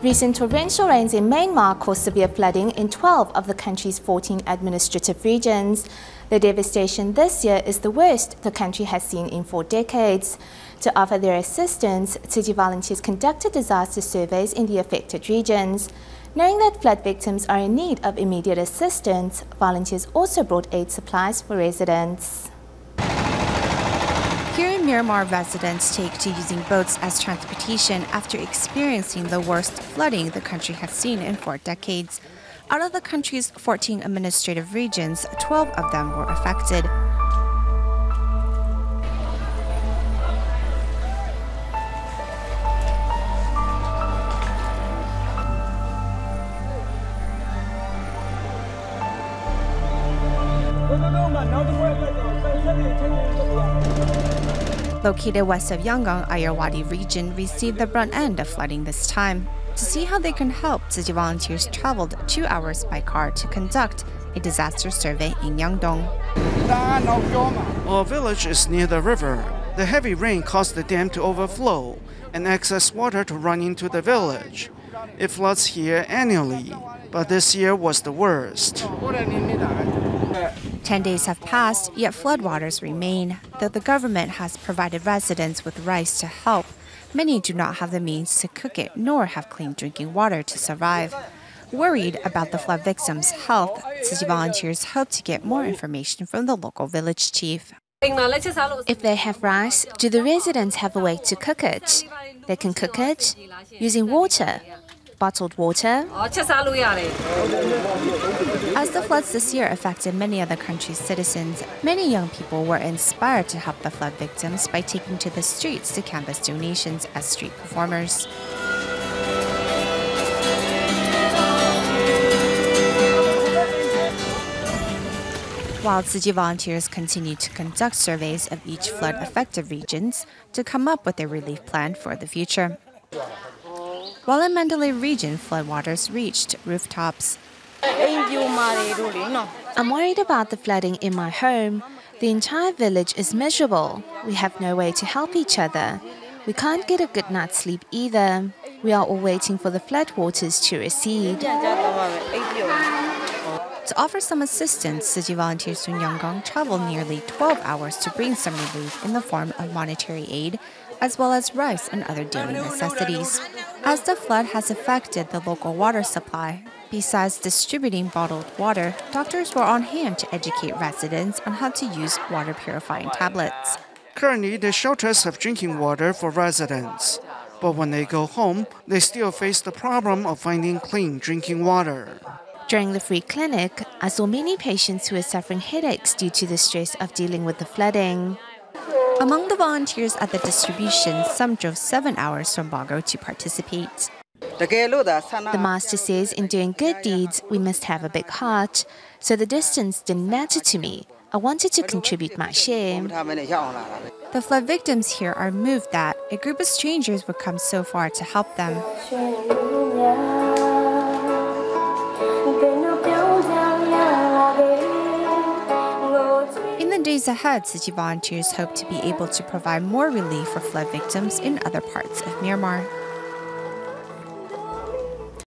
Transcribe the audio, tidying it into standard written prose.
Recent torrential rains in Myanmar caused severe flooding in 12 of the country's 14 administrative regions. The devastation this year is the worst the country has seen in 4 decades. To offer their assistance, Tzu Chi volunteers conducted disaster surveys in the affected regions. Knowing that flood victims are in need of immediate assistance, volunteers also brought aid supplies for residents. Here in Myanmar, residents take to using boats as transportation after experiencing the worst flooding the country has seen in 4 decades. Out of the country's 14 administrative regions, 12 of them were affected. Located west of Yangon, Ayeyarwady region received the brunt end of flooding this time. To see how they can help, Tzu Chi volunteers traveled 2 hours by car to conduct a disaster survey in Yangdong. Our village is near the river. The heavy rain caused the dam to overflow and excess water to run into the village. It floods here annually, but this year was the worst. 10 days have passed, yet floodwaters remain. Though the government has provided residents with rice to help, many do not have the means to cook it nor have clean drinking water to survive. Worried about the flood victims' health, Tzu Chi volunteers hope to get more information from the local village chief. If they have rice, do the residents have a way to cook it? They can cook it using water, bottled water. As the floods this year affected many of the country's citizens, many young people were inspired to help the flood victims by taking to the streets to canvass donations as street performers. While Tzu Chi volunteers continue to conduct surveys of each flood-affected regions to come up with a relief plan for the future. While in Mandalay region, floodwaters reached rooftops. I'm worried about the flooding in my home. The entire village is miserable. We have no way to help each other. We can't get a good night's sleep either. We are all waiting for the floodwaters to recede. To offer some assistance, Tzu Chi volunteers from Yangon traveled nearly 12 hours to bring some relief in the form of monetary aid, as well as rice and other daily necessities. As the flood has affected the local water supply, besides distributing bottled water, doctors were on hand to educate residents on how to use water purifying tablets. Currently, the shelters have drinking water for residents. But when they go home, they still face the problem of finding clean drinking water. During the free clinic, I saw many patients who were suffering headaches due to the stress of dealing with the flooding. Among the volunteers at the distribution, some drove 7 hours from Bago to participate. The master says in doing good deeds, we must have a big heart. So the distance didn't matter to me. I wanted to contribute my share. The flood victims here are moved that a group of strangers would come so far to help them. In the days ahead, Tzu Chi volunteers hope to be able to provide more relief for flood victims in other parts of Myanmar.